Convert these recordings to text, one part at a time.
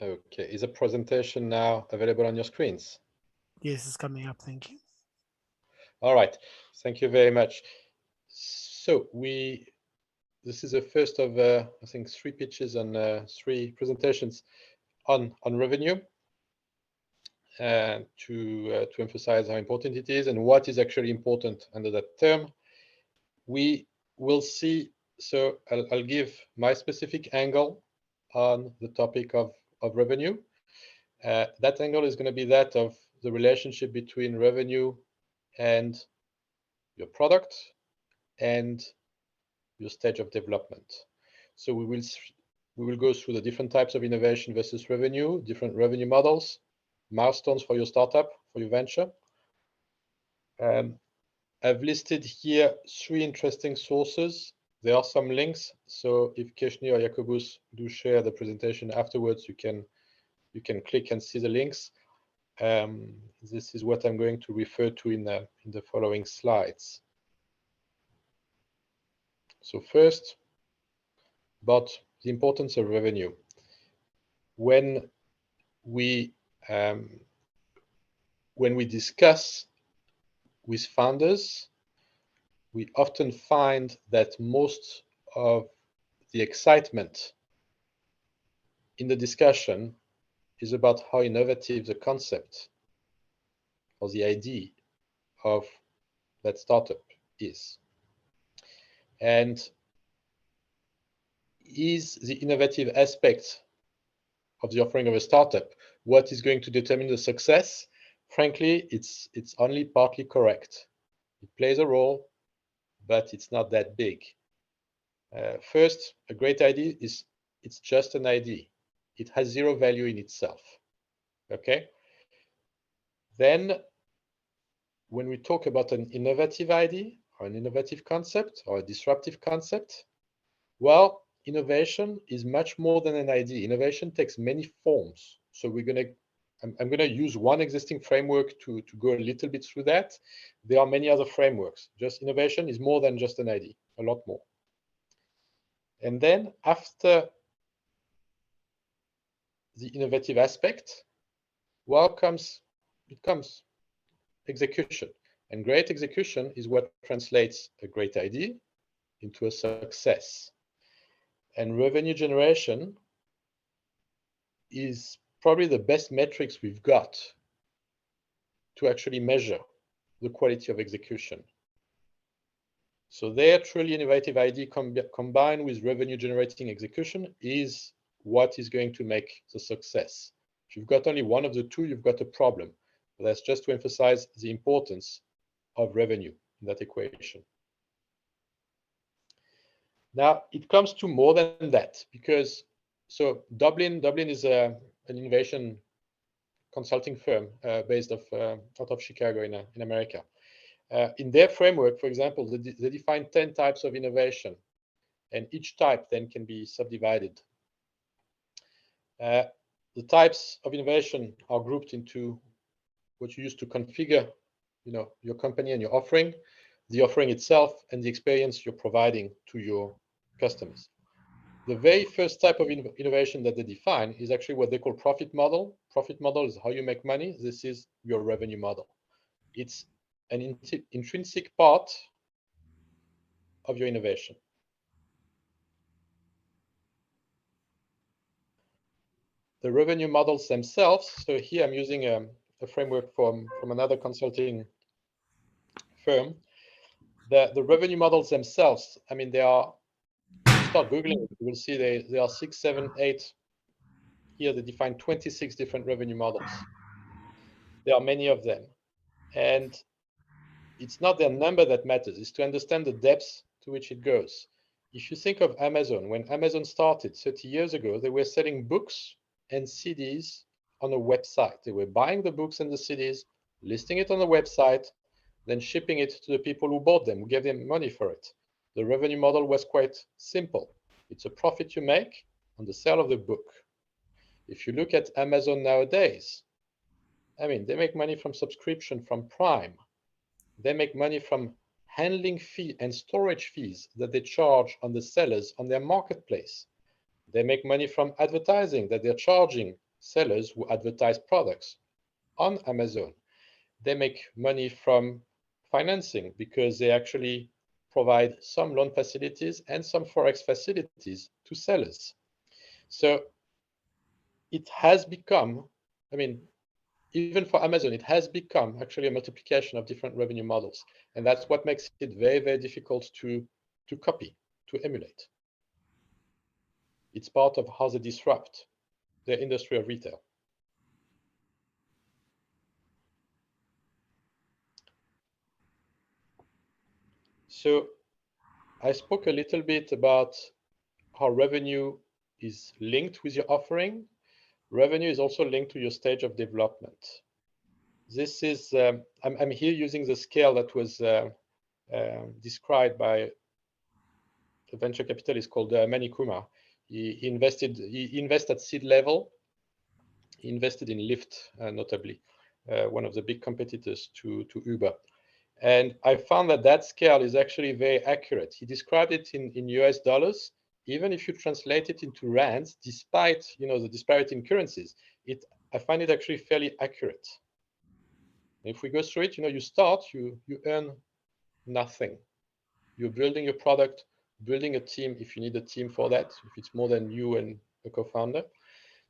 Okay, is a presentation now available on your screens? Yes, it's coming up. Thank you. All right, thank you very much. So this is the first of I think 3 pitches and 3 presentations on revenue, to emphasize how important it is and what is actually important under that term. We will see. So I'll give my specific angle on the topic of revenue. That angle is going to be that of the relationship between revenue and your product and your stage of development. So we will go through the different types of innovation versus revenue, different revenue models, milestones for your startup, for your venture. I've listed here 3 interesting sources. There are some links, so if Keshni or Jacobus do share the presentation afterwards, you can click and see the links. This is what I'm going to refer to in the following slides. So first, about the importance of revenue. When we discuss with founders, we often find that most of the excitement in the discussion is about how innovative the concept or the idea of that startup is. And is the innovative aspect of the offering of a startup what is going to determine the success? Frankly, it's only partly correct. It plays a role, but it's not that big. First, a great idea it's just an idea. It has 0 value in itself. Okay? Then, when we talk about an innovative idea or an innovative concept or a disruptive concept, well, innovation is much more than an idea. Innovation takes many forms. So I'm going to use one existing framework to go a little bit through that. There are many other frameworks. Just innovation is more than just an idea, a lot more. And then after the innovative aspect, well, comes execution. And great execution is what translates a great idea into a success. And revenue generation is probably the best metrics we've got to actually measure the quality of execution. So their truly innovative idea combined with revenue generating execution is what is going to make the success. If you've got only one of the two, you've got a problem. But that's just to emphasize the importance of revenue in that equation. Now, it comes to more than that because, so Dublin is an innovation consulting firm based out of Chicago in America. In their framework, for example, they define 10 types of innovation, and each type then can be subdivided. The types of innovation are grouped into what you use to configure, your company and your offering, the offering itself, and the experience you're providing to your customers. The very first type of innovation that they define is actually what they call profit model. Profit model is how you make money. This is your revenue model. It's an intrinsic part of your innovation. The revenue models themselves, so here I'm using a framework from another consulting firm. The revenue models themselves, I mean, they are, if you start Googling, you will see they are 6, 7, 8. Here they define 26 different revenue models. There are many of them. And it's not their number that matters, it's to understand the depths to which it goes. If you think of Amazon, when Amazon started 30 years ago, they were selling books and CDs on a website. They were buying the books and the CDs, listing it on the website, then shipping it to the people who bought them, who gave them money for it. The revenue model was quite simple. It's a profit you make on the sale of the book. If you look at Amazon nowadays, I mean, they make money from subscription from Prime. They make money from handling fee and storage fees that they charge on the sellers on their marketplace. They make money from advertising that they're charging sellers who advertise products on Amazon. They make money from financing because they actually provide some loan facilities and some Forex facilities to sellers. So it has become, I mean, even for Amazon, it has become actually a multiplication of different revenue models. And that's what makes it very, very difficult to copy, to emulate. It's part of how they disrupt the industry of retail. So I spoke a little bit about how revenue is linked with your offering. Revenue is also linked to your stage of development. This is, I'm here using the scale that was described by a venture capitalist called Mani Kumar. He invested at seed level. He invested in Lyft, notably, one of the big competitors to Uber. And I found that scale is actually very accurate. He described it in US dollars. Even if you translate it into rands, despite the disparity in currencies, I find it actually fairly accurate. If we go through it, you start, you earn nothing. You're building a product, building a team if you need a team for that, if it's more than you and a co-founder.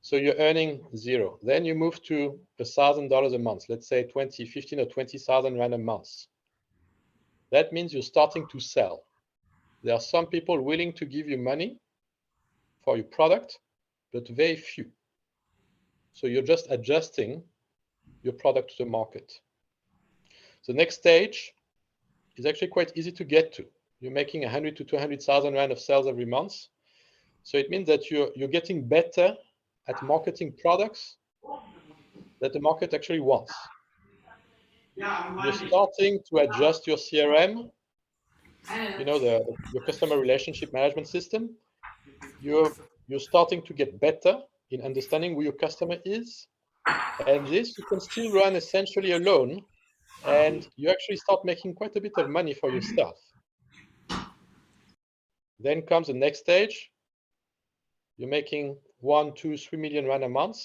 So you're earning zero. Then you move to $1,000 a month, let's say 15 or 20,000 rand a month. That means you're starting to sell. There are some people willing to give you money for your product, but very few. So you're just adjusting your product to the market. The next stage is actually quite easy to get to. You're making 100 to 200,000 rand of sales every month. So it means that you're getting better at marketing products that the market actually wants. You're starting to adjust your CRM, your customer relationship management system. You're starting to get better in understanding who your customer is. And this you can still run essentially alone, and you actually start making quite a bit of money for yourself. Then comes the next stage. You're making 1, 2, 3 million rand a month.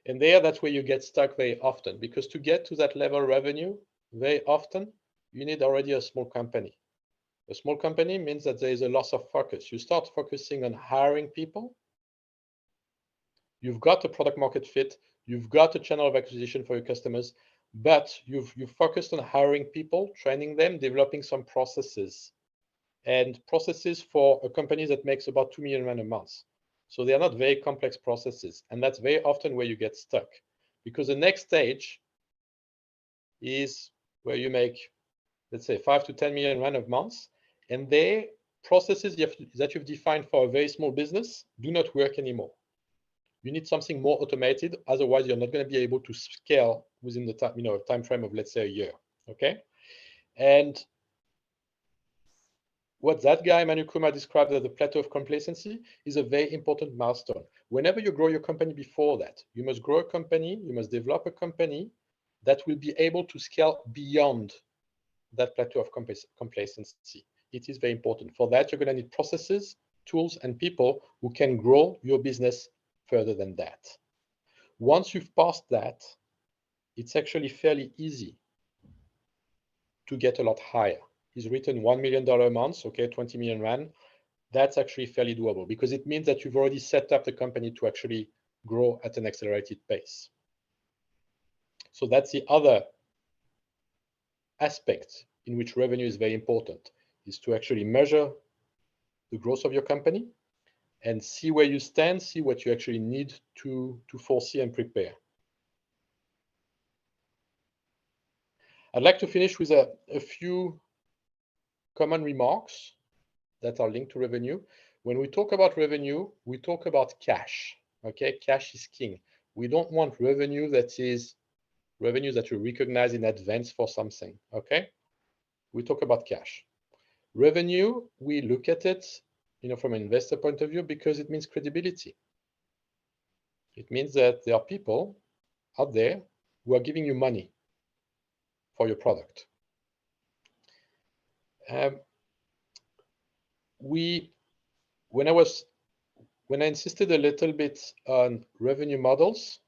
And that's where you get stuck very often, because to get to that level of revenue, very often, you need already a small company. A small company means that there is a loss of focus. You start focusing on hiring people. You've got a product market fit. You've got a channel of acquisition for your customers, but you've focused on hiring people, training them, developing some processes. And processes for a company that makes about 2 million rand a month. So they are not very complex processes. And that's very often where you get stuck. Because the next stage is where you make, let's say, 5 to 10 million rand a month. And the processes that you've defined for a very small business do not work anymore. You need something more automated. Otherwise, you're not going to be able to scale within the time frame of, let's say, a year. Okay. And what that guy, Manu Kumar, described as the plateau of complacency is a very important milestone. Whenever you grow your company before that, you must grow a company, you must develop a company that will be able to scale beyond that plateau of complacency. It is very important. For that, you're going to need processes, tools, and people who can grow your business further than that. Once you've passed that, it's actually fairly easy to get a lot higher. He's written $1 million a month, okay, 20 million rand. That's actually fairly doable because it means that you've already set up the company to actually grow at an accelerated pace. So that's the other aspect in which revenue is very important, is to actually measure the growth of your company and see where you stand, see what you actually need to foresee and prepare. I'd like to finish with a few common remarks that are linked to revenue. When we talk about revenue, we talk about cash. Okay, cash is king. We don't want revenue that you recognize in advance for something. Okay, we talk about cash. Revenue, we look at it, from an investor point of view because it means credibility. It means that there are people out there who are giving you money for your product. When I was when I insisted a little bit on revenue models,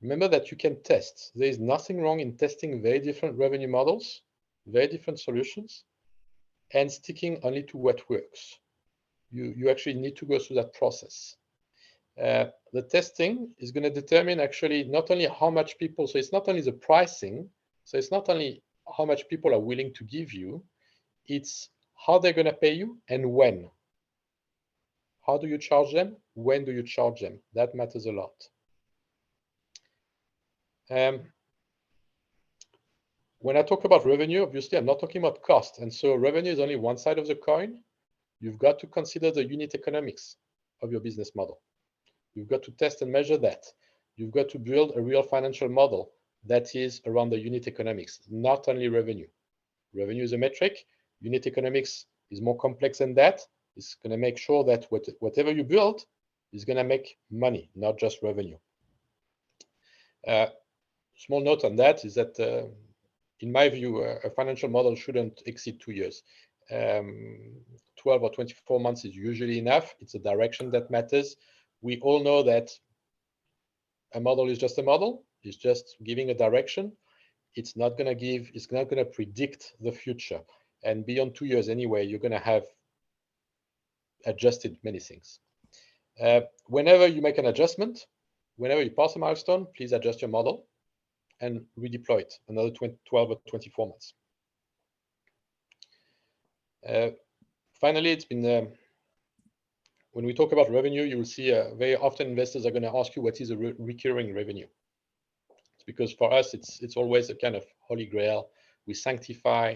remember that you can test. There is nothing wrong in testing very different revenue models, very different solutions, and sticking only to what works. You actually need to go through that process. The testing is going to determine actually not only how much people, so it's not only the pricing, so it's not only how much people are willing to give you, it's how they're going to pay you and when. How do you charge them? When do you charge them? That matters a lot. When I talk about revenue, obviously I'm not talking about cost. And so revenue is only one side of the coin. You've got to consider the unit economics of your business model. You've got to test and measure that. You've got to build a real financial model that is around the unit economics, not only revenue. Revenue is a metric. Unit economics is more complex than that. It's going to make sure that whatever you build is going to make money, not just revenue. Small note on that is that, in my view, a financial model shouldn't exceed 2 years. 12 or 24 months is usually enough. It's a direction that matters. We all know that a model is just a model. It's just giving a direction. It's not going to predict the future. And beyond 2 years anyway, you're going to have adjusted many things. Whenever you make an adjustment, whenever you pass a milestone, please adjust your model and redeploy it another 12 or 24 months. Finally, it's been when we talk about revenue, you will see very often investors are going to ask you what is a recurring revenue. It's because for us, it's always a kind of holy grail. We sanctify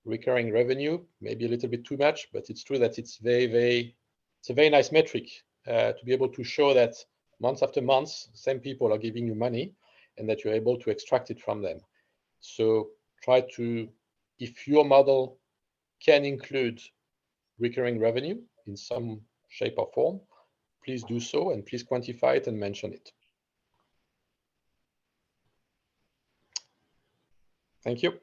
recurring revenue, maybe a little bit too much, but it's true that it's a very nice metric to be able to show that month after month, same people are giving you money and that you're able to extract it from them. So try to, if your model can include recurring revenue in some shape or form, please do so and please quantify it and mention it. Thank you.